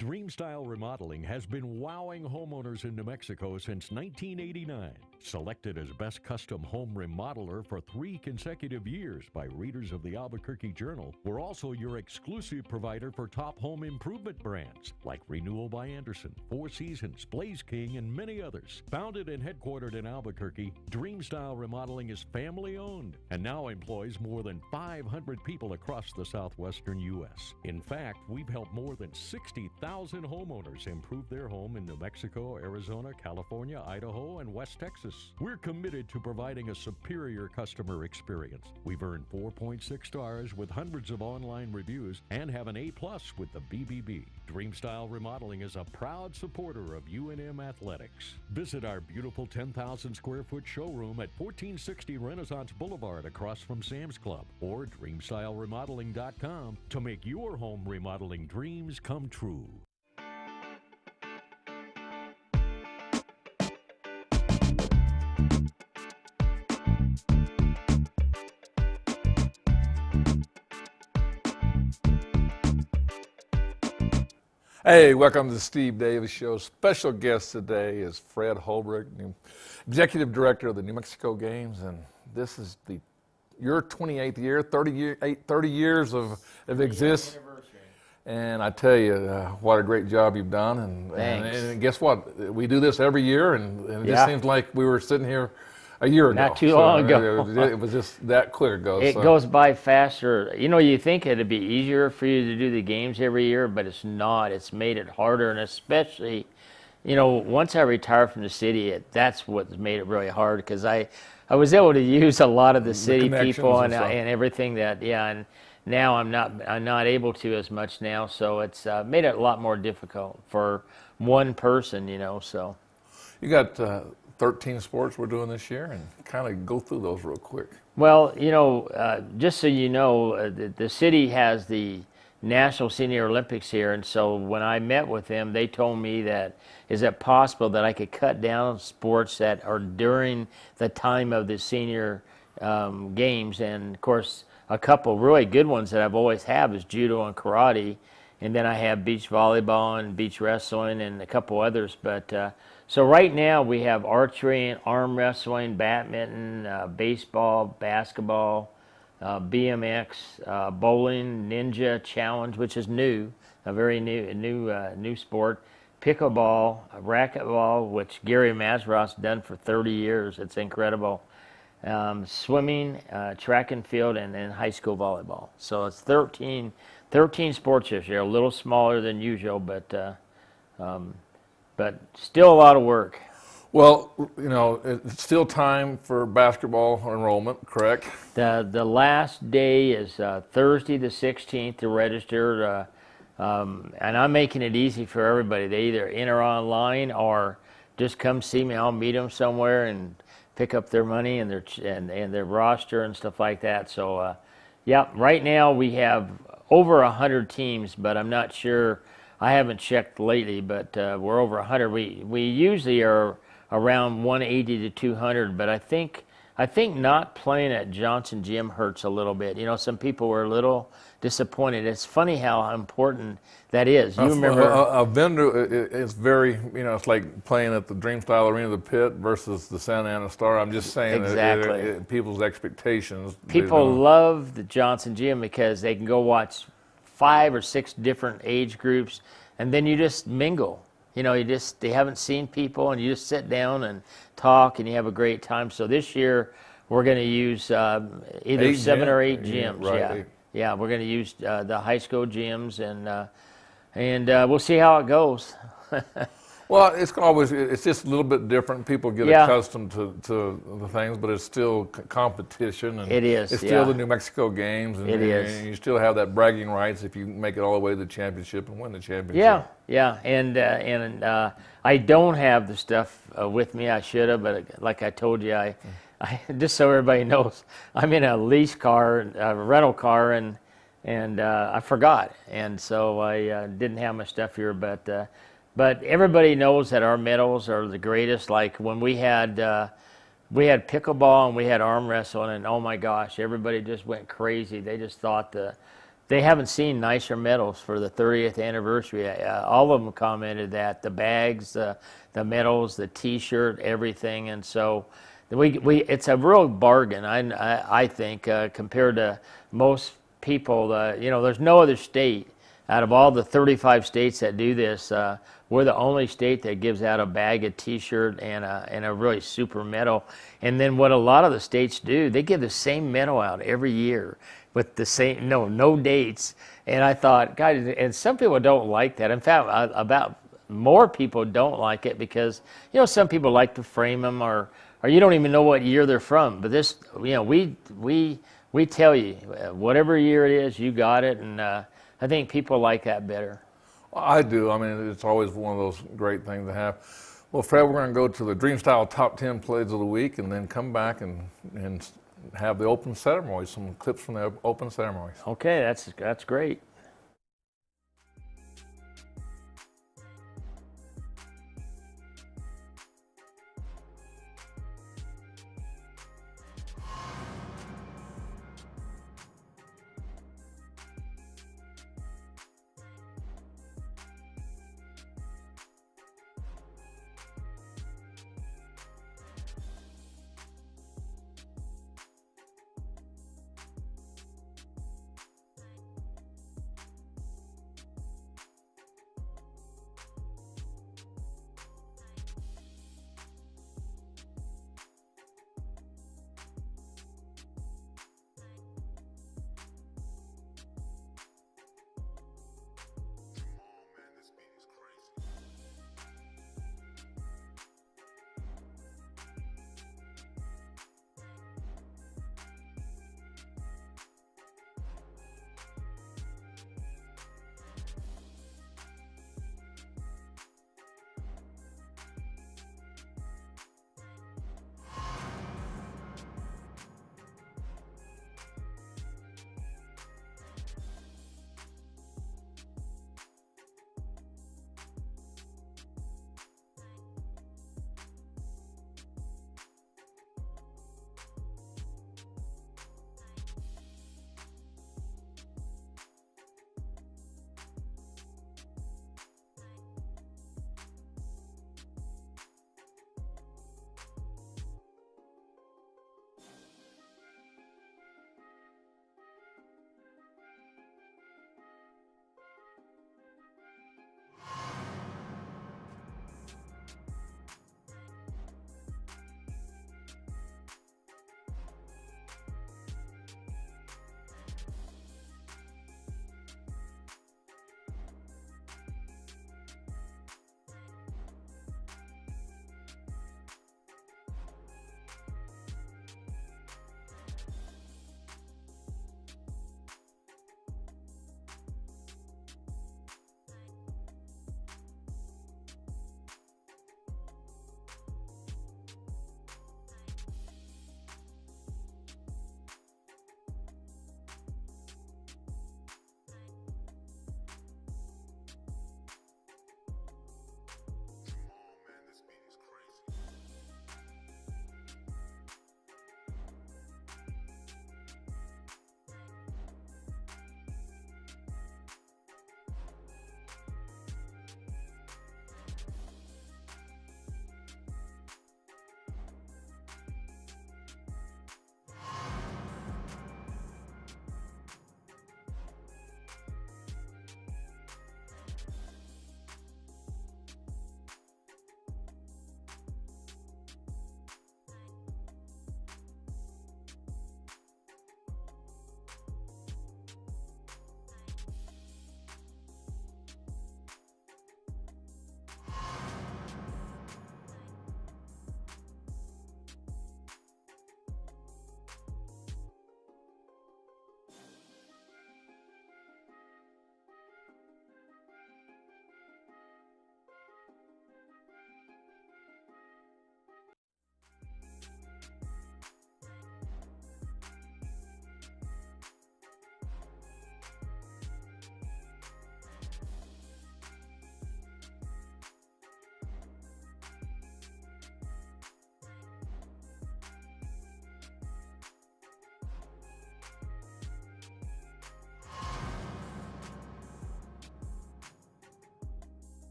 Dreamstyle Remodeling has been wowing homeowners in New Mexico since 1989. Selected as Best Custom Home Remodeler for 3 consecutive years by readers of the Albuquerque Journal, we're also your exclusive provider for top home improvement brands like Renewal by Anderson, Four Seasons, Blaze King, and many others. Founded and headquartered in Albuquerque, Dreamstyle Remodeling is family-owned and now employs more than 500 people across the southwestern U.S. In fact, we've helped more than 60,000 homeowners improve their home in New Mexico, Arizona, California, Idaho, and West Texas. We're committed to providing a superior customer experience. We've earned 4.6 stars with hundreds of online reviews and have an A+ with the BBB. Dreamstyle Remodeling is a proud supporter of UNM Athletics. Visit our beautiful 10,000 square foot showroom at 1460 Renaissance Boulevard across from Sam's Club or dreamstyleremodeling.com to make your home remodeling dreams come true. Hey, welcome to the Steve Davis Show. Special guest today is Fred Holbrook, Executive Director of the New Mexico Games, and this is your 28th year, 30 years of existence. And I tell you, what a great job you've done. And guess what? We do this every year, and it just seems like we were sitting here a year ago. Not too long ago. It was just that quick ago. It goes by faster. You know, you think it'd be easier for you to do the games every year, but it's not. It's made it harder, and especially, you know, once I retired from the city, that's what made it really hard, because I was able to use a lot of the city people and everything that, and now I'm not able to as much now, so it's made it a lot more difficult for one person, you know, so. You got 13 sports we're doing this year, and kind of go through those real quick. Well, you know, just so you know, the city has the National Senior Olympics here, and so when I met with them, they told me that, is it possible that I could cut down sports that are during the time of the senior games? And of course, a couple really good ones that I've always had is judo and karate, and then I have beach volleyball and beach wrestling and a couple others, but so right now we have archery and arm wrestling, badminton, baseball, basketball, BMX, bowling, ninja challenge, which is new, a very new sport, pickleball, racquetball, which Gary Mazarof's done for 30 years. It's incredible. Swimming, track and field, and then high school volleyball. So it's 13 sports this year, a little smaller than usual, but still a lot of work. Well, you know, it's still time for basketball enrollment, correct? The last day is Thursday the 16th to register, and I'm making it easy for everybody. They either enter online or just come see me. I'll meet them somewhere and pick up their money and their roster and stuff like that. So, right now we have over 100 teams, but I'm not sure. I haven't checked lately, but we're over 100. We usually are around 180 to 200, but I think not playing at Johnson Gym hurts a little bit. You know, some people were a little disappointed. It's funny how important that is. You remember a vendor is very, you know, it's like playing at the Dreamstyle Arena, the Pit versus the Santa Ana Star. I'm just saying exactly people's expectations. People love the Johnson Gym because they can go watch 5 or 6 different age groups, and then you just mingle. You know, they haven't seen people, and you just sit down and talk, and you have a great time. So this year, we're going to use either 7 or 8 gyms. Right. Yeah, we're going to use the high school gyms, and we'll see how it goes. Well, it's just a little bit different. People get accustomed to the things, but it's still competition. And it is. It's still the New Mexico Games. And, it is. And you still have that bragging rights if you make it all the way to the championship and win the championship. Yeah. And I don't have the stuff with me. I should have, but like I told you, I just so everybody knows, I'm in a lease car, a rental car, and I forgot, and so I didn't have my stuff here, but everybody knows that our medals are the greatest. Like when we had pickleball and we had arm wrestling, and oh my gosh, everybody just went crazy. They just thought the they haven't seen nicer medals for the 30th anniversary. All of them commented that the bags, the medals, the T-shirt, everything, and so it's a real bargain. I think compared to most people, you know, there's no other state out of all the 35 states that do this. We're the only state that gives out a bag, a T-shirt, and a really super medal. And then what a lot of the states do, they give the same medal out every year with the same no dates. And I thought, God, and some people don't like that. In fact, about more people don't like it because, you know, some people like to frame them or you don't even know what year they're from. But this, you know, we tell you whatever year it is, you got it, and I think people like that better. I do. I mean, it's always one of those great things to have. Well, Fred, we're going to go to the Dream Style Top 10 Plays of the Week and then come back and have the open ceremony, some clips from the open ceremonies. Okay, that's great.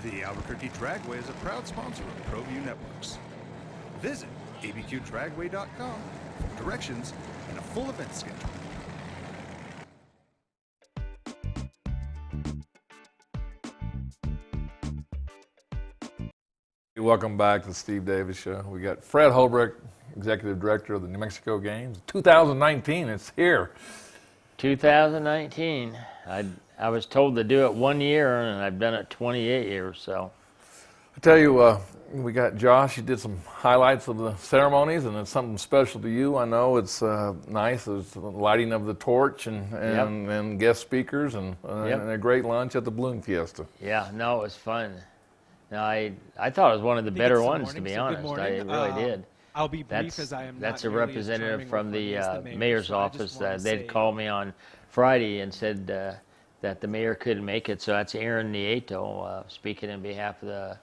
The Albuquerque Dragway is a proud sponsor of ProView Networks. Visit abqdragway.com for directions and a full event schedule. Welcome back to the Steve Davis Show. We got Fred Holbrook, Executive Director of the New Mexico Games. 2019, it's here. 2019. I was told to do it 1 year, and I've done it 28 years. So I tell you, we got Josh. You did some highlights of the ceremonies, and it's something special to you. I know it's nice. It's the lighting of the torch and guest speakers and a great lunch at the Balloon Fiesta. Yeah, no, it was fun. No, I thought it was one of the better ones, to be honest. I really did. I'll be brief as I am That's not a nearly as representative charming from or the funny as mayor, mayor's so I just office. wanna They'd say- called me on Friday and said that the mayor couldn't make it. So that's Aaron Nieto speaking in behalf of the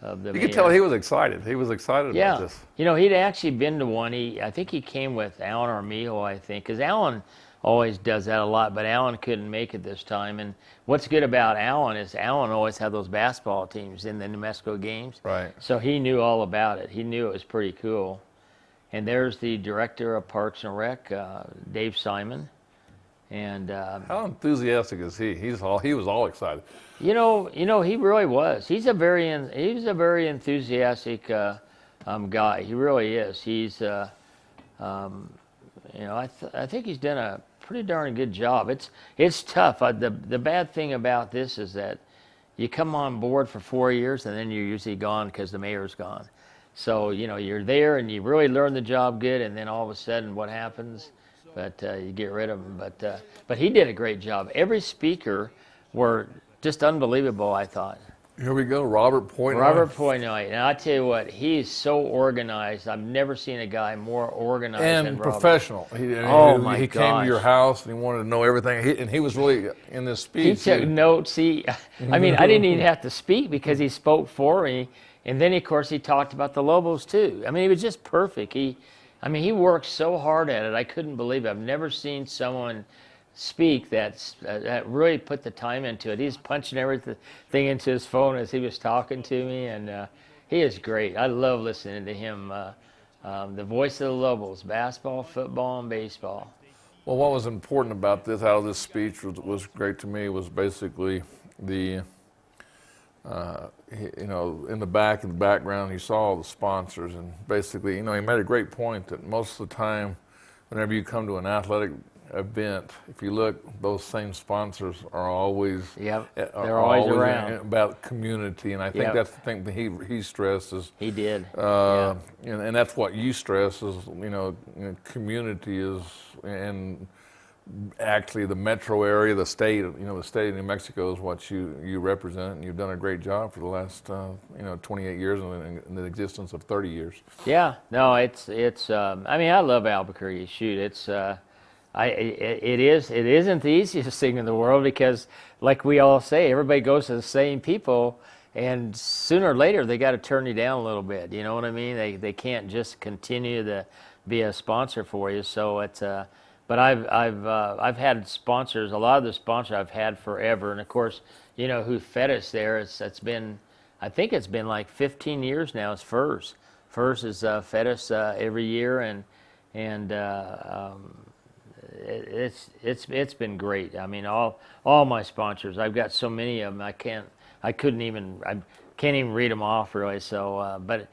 You mayor. could tell he was excited. He was excited about this. You know, he'd actually been to one. I think he came with Alan Armijo, I think, because Alan always does that a lot, but Alan couldn't make it this time. And what's good about Alan is Alan always had those basketball teams in the New Mexico Games. Right. So he knew all about it. He knew it was pretty cool. And there's the director of Parks and Rec, Dave Simon. And How enthusiastic is he? He was all excited. you know, he really was. He was a very enthusiastic guy. He really is. He's, I think he's done a pretty darn good job. It's tough. The bad thing about this is that you come on board for 4 years and then you're usually gone because the mayor's gone. So you're there and you really learn the job good, and then all of a sudden, what happens? But you get rid of him. But he did a great job. Every speaker were just unbelievable, I thought. Here we go, Robert Pointnoy. Robert Pointnoy, and I tell you what, he's so organized. I've never seen a guy more organized than And Robert. professional. He my came to your gosh. house and he wanted to know everything. And he was really in this He speech. took notes. I mean, I didn't even have to speak because he spoke for me. And then, of course, he talked about the Lobos, too. I mean, he was just perfect. He worked so hard at it. I couldn't believe it. I've never seen someone speak that really put the time into it. He's punching everything into his phone as he was talking to me. And he is great. I love listening to him. The voice of the Lobos, basketball, football, and baseball. Well, what was important about this, out of this speech, was great to me, was basically the, in the background, you saw all the sponsors, and basically, he made a great point that most of the time, whenever you come to an athletic event, if you look, those same sponsors are always they're always around. About community, and I think Yep. that's the thing that he stresses. He did. And that's what you stress is, community is, and actually the metro area, the state, the state of New Mexico is what you represent, and you've done a great job for the last, 28 years and the existence of 30 years. Yeah, no, it's. I love Albuquerque. Shoot, it isn't the easiest thing in the world because, like we all say, everybody goes to the same people, and sooner or later they got to turn you down a little bit. You know what I mean? They can't just continue to be a sponsor for you. So it's. But I've had sponsors. A lot of the sponsors I've had forever, and of course, who fed us there. It's been, I think it's been like 15 years now. It's FERS. FERS has fed us every year, and it's been great. I mean, all my sponsors. I've got so many of them. I can't even read them off really. So, but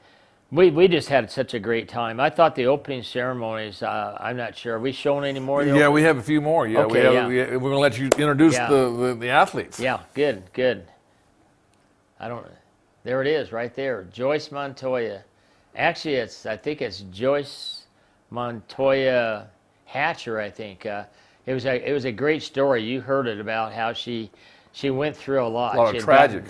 we just had such a great time. I thought the opening ceremonies. I'm not sure. Are we showing any more? Yeah, we have a few more. Yeah, Okay, we're going to let you introduce the athletes. Yeah, good. There it is, right there. Joyce Montoya. Actually, I think it's Joyce Montoya Hatcher. I think it was a great story. You heard it about how she went through a lot. A lot of tragic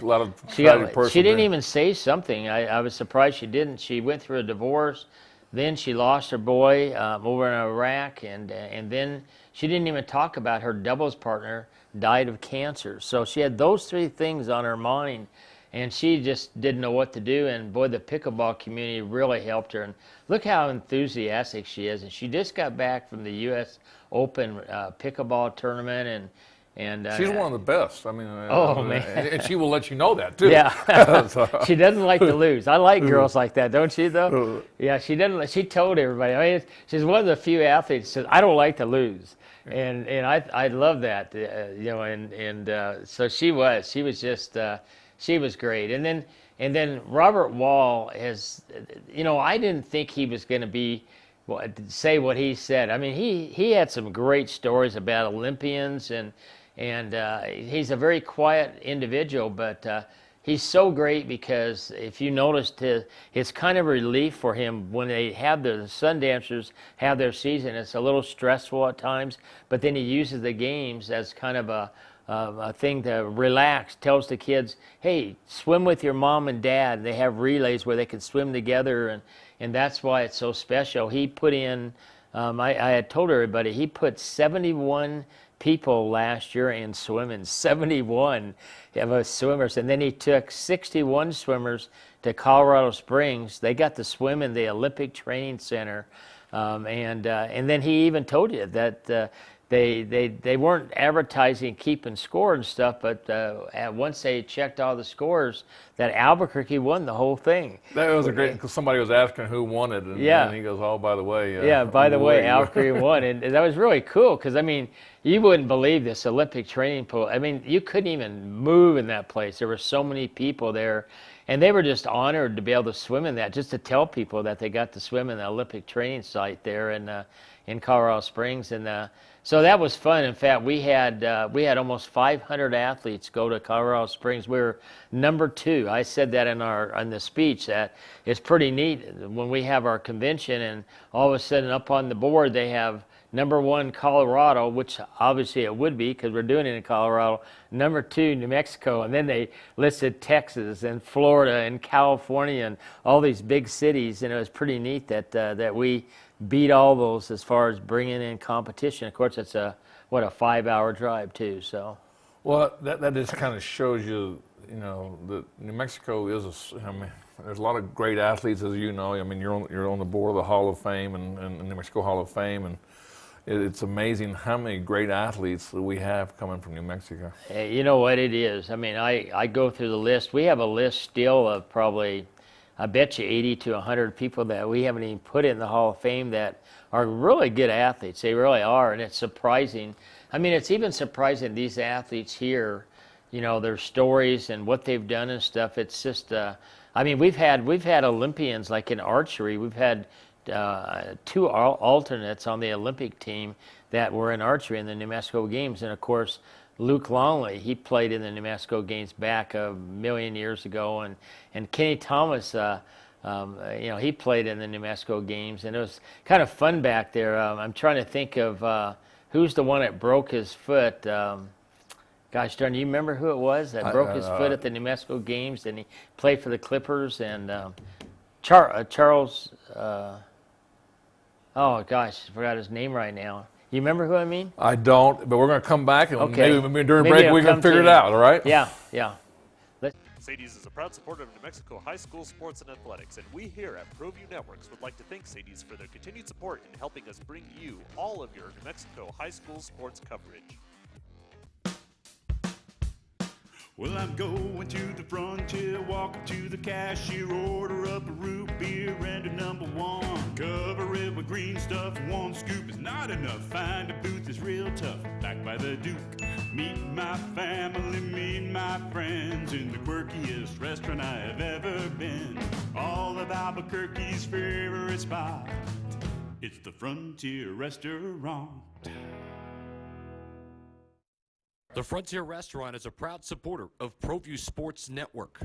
person. She didn't even say something. I was surprised she didn't. She went through a divorce. Then she lost her boy over in Iraq, and then she didn't even talk about her doubles partner died of cancer. So she had those three things on her mind, and she just didn't know what to do. And boy, the pickleball community really helped her. And look how enthusiastic she is. And she just got back from the U.S. Open pickleball tournament, and And She's one of the best. I mean, Oh, man. and she will let you know that too. Yeah, So- she doesn't like to lose. I like girls like that, don't you? Though, yeah, she doesn't. She told everybody. I mean, she's one of the few athletes that says, "I don't like to lose," and I love that. So she was just she was great. And then Robert Wall has, I didn't think he was going to be. Say what he said. I mean, he had some great stories about Olympians, and he's a very quiet individual, but he's so great because if you noticed, it's kind of a relief for him when they have the Sundancers have their season. It's a little stressful at times, but then he uses the games as kind of a thing to relax, tells the kids, hey, swim with your mom and dad. They have relays where they can swim together, and that's why it's so special. He put in, I had told everybody, he put 71 people last year in swimming, 71 of us swimmers. And then he took 61 swimmers to Colorado Springs. They got to swim in the Olympic Training Center. And then he even told you that they weren't advertising keeping score and stuff, but once they checked all the scores, that Albuquerque won the whole thing. That was a great, because somebody was asking who won it, and, Yeah. and he goes, oh, by the way. Yeah, by the way, Albuquerque won, and that was really cool because, I mean, you wouldn't believe this Olympic training pool. I mean, you couldn't even move in that place. There were so many people there, and they were just honored to be able to swim in that, just to tell people that they got to swim in the Olympic training site there in Colorado Springs. And so that was fun. In fact, we had almost 500 athletes go to Colorado Springs. We were number 2. I said that in the speech, that it's pretty neat when we have our convention and all of a sudden up on the board they have number 1 Colorado, which obviously it would be because we're doing it in Colorado. Number 2 New Mexico, and then they listed Texas and Florida and California and all these big cities. And it was pretty neat that we beat all those as far as bringing in competition. Of course, it's a 5-hour drive too. So, Well, that just kind of shows you, that New Mexico is there's a lot of great athletes, as you know. I mean, you're on the board of the Hall of Fame and New Mexico Hall of Fame, and it's amazing how many great athletes that we have coming from New Mexico. hey, you know what it is? I mean, I go through the list. We have a list still of probably, I bet you 80 to 100 people that we haven't even put in the Hall of Fame that are really good athletes. They really are, and it's surprising. I mean, it's even surprising these athletes here, their stories and what they've done and stuff. It's just, I mean, we've had Olympians like in archery. We've had 2 alternates on the Olympic team that were in archery in the New Mexico Games, and of course, Luke Longley, he played in the New Mexico Games back a million years ago, and Kenny Thomas, he played in the New Mexico Games, and it was kind of fun back there. I'm trying to think of who's the one that broke his foot. Gosh darn, you remember who it was that broke his foot at the New Mexico Games, and he played for the Clippers, and Charles, oh gosh, I forgot his name right now. You remember who I mean? I don't, but we're going to come back, and Okay. maybe during Maybe break it'll we can come to figure it you. out, all right? Yeah. Sadie's is a proud supporter of New Mexico high school sports and athletics, and we here at ProView Networks would like to thank Sadie's for their continued support in helping us bring you all of your New Mexico high school sports coverage. Well, I'm going to the frontier, walk up to the cashier, order up a root beer and a number 1. Cover it with green stuff, 1 scoop is not enough. Find a booth that's real tough, back by the Duke. Meet my family, meet my friends in the quirkiest restaurant I have ever been. All of Albuquerque's favorite spot, it's the Frontier Restaurant. The Frontier Restaurant is a proud supporter of ProView Sports Network.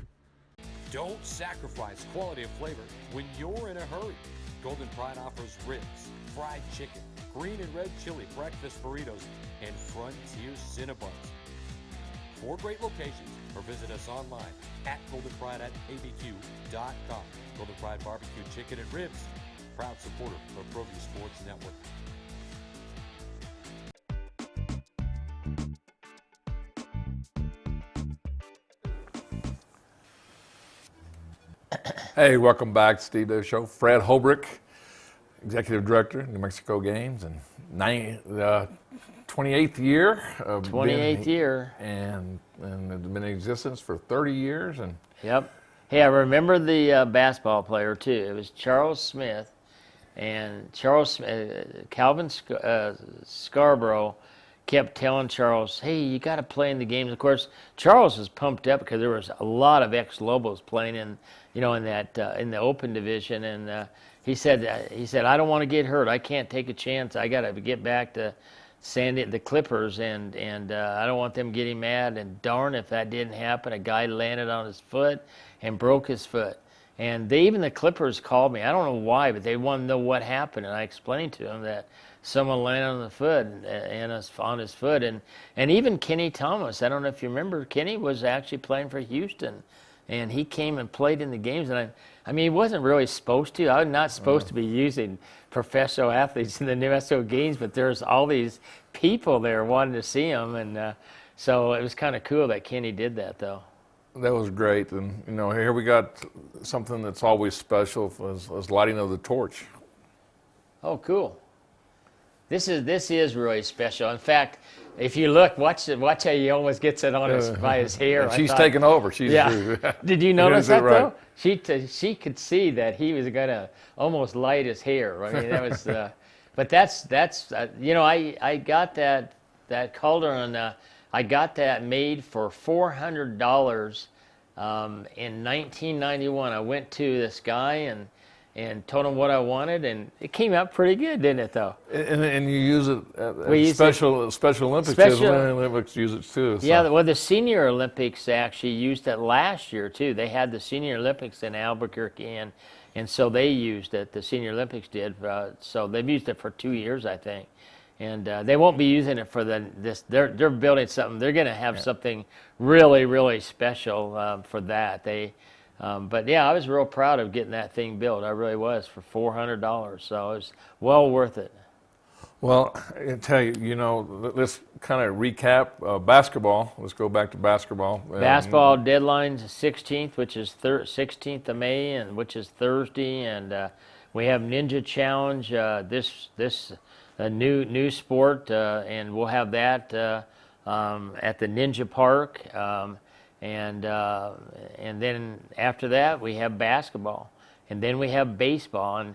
Don't sacrifice quality of flavor when you're in a hurry. Golden Pride offers ribs, fried chicken, green and red chili breakfast burritos, and Frontier Cinnabons. 4 great locations, or visit us online at goldenpride@abq.com. Golden Pride Barbecue Chicken and Ribs, proud supporter of ProView Sports Network. Hey, welcome back to Steve Davis Show. Fred Holbrook, Executive Director, New Mexico Games, and 28th year. Of 28th year. And it's been in existence for 30 years. And Yep. Hey, I remember the basketball player too. It was Charles Smith, and Calvin Scarborough kept telling Charles, "Hey, you got to play in the games." Of course, Charles was pumped up because there was a lot of ex-Lobos playing in the Open division, and he said, "I don't want to get hurt. I can't take a chance. I got to get back to the Clippers, and I don't want them getting mad." And darn if that didn't happen. A guy landed on his foot and broke his foot. And even the Clippers called me. I don't know why, but they wanted to know what happened. And I explained to them that someone landed on the foot on his foot. And even Kenny Thomas, I don't know if you remember, Kenny was actually playing for Houston. And he came and played in the games. And I mean, he wasn't really supposed to. I was not supposed to be using professional athletes in the New Mexico Games, but there's all these people there wanting to see him. And so it was kind of cool that Kenny did that, though. that was great. And, here we got something that's always special as lighting of the torch. Oh, cool. This is really special. In fact, if you look, watch how he almost gets it on by his hair. She's taking over. Yeah. Did you notice that, right. though? She could see that he was going to almost light his hair. I mean, that was, but that's I got that cauldron. I got that made for $400 in 1991. I went to this guy and told him what I wanted, and it came out pretty good, didn't it, though? And you use it at Special Olympics. Special Olympics use it too. So. Yeah, well, the Senior Olympics actually used it last year too. They had the Senior Olympics in Albuquerque, and so they used it. The Senior Olympics did. So they've used it for 2 years, I think. And they won't be using it for this. They're building something. They're going to have something really, really special for that. But yeah, I was real proud of getting that thing built. I really was, for $400. So it was well worth it. Well, I tell you, let's kind of recap basketball. Let's go back to basketball. Basketball deadline's 16th, which is 16th of May, and which is Thursday, and we have Ninja Challenge. This a new sport, and we'll have that at the Ninja Park. And then after that, we have basketball. And then we have baseball. And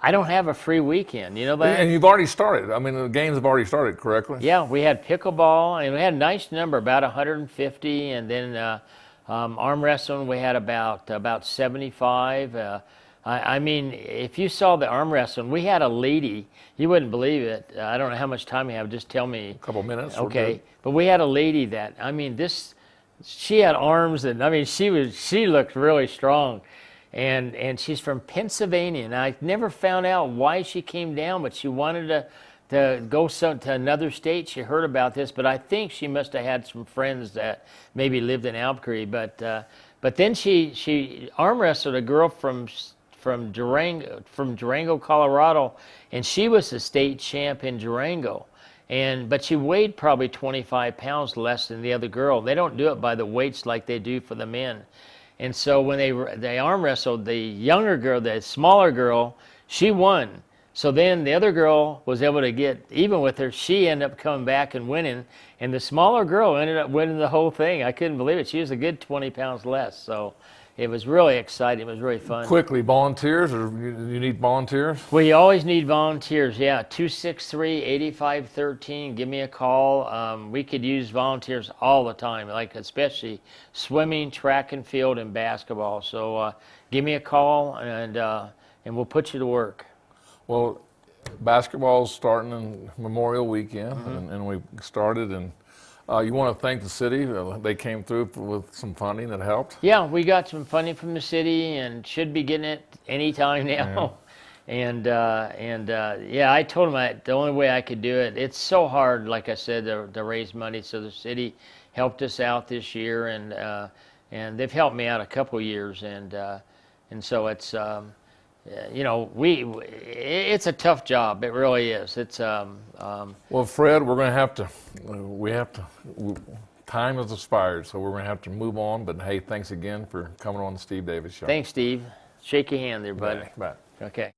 I don't have a free weekend, you know that? And you've already started. I mean, the games have already started, correctly? Yeah, we had pickleball, and we had a nice number, about 150. And then arm wrestling, we had about 75. I mean, if you saw the arm wrestling, we had a lady, you wouldn't believe it. I don't know how much time you have, just tell me. A couple minutes. Okay, but we had a lady that, I mean, she had arms, and I mean, she looked really strong, and she's from Pennsylvania, and I never found out why she came down, but she wanted to go to another state. She heard about this, but I think she must have had some friends that maybe lived in Albuquerque. But then she arm wrestled a girl from Durango, Colorado, and she was the state champ in Durango. But she weighed probably 25 pounds less than the other girl. They don't do it by the weights like they do for the men. And so when they arm wrestled, the younger girl, the smaller girl, she won. So then the other girl was able to get even with her. She ended up coming back and winning. And the smaller girl ended up winning the whole thing. I couldn't believe it. She was a good 20 pounds less. So it was really exciting. It was really fun. Quickly, volunteers, or you need volunteers? We always need volunteers, yeah. 263-8513. Give me a call. We could use volunteers all the time, like especially swimming, track and field, and basketball. So give me a call, and we'll put you to work. Well, basketball's starting in Memorial Weekend, and we started, and you want to thank the city. They came through with some funding that helped. Yeah, we got some funding from the city and should be getting it anytime now. Yeah. Yeah, I told them the only way I could do it. It's so hard, like I said, to raise money. So the city helped us out this year, and they've helped me out a couple years, and so it's it's a tough job. It really is. It's well, Fred, we're going to have to. Time has expired, so we're going to have to move on. But hey, thanks again for coming on the Steve Davis Show. Thanks, Steve. Shake your hand there, buddy. Bye. Okay.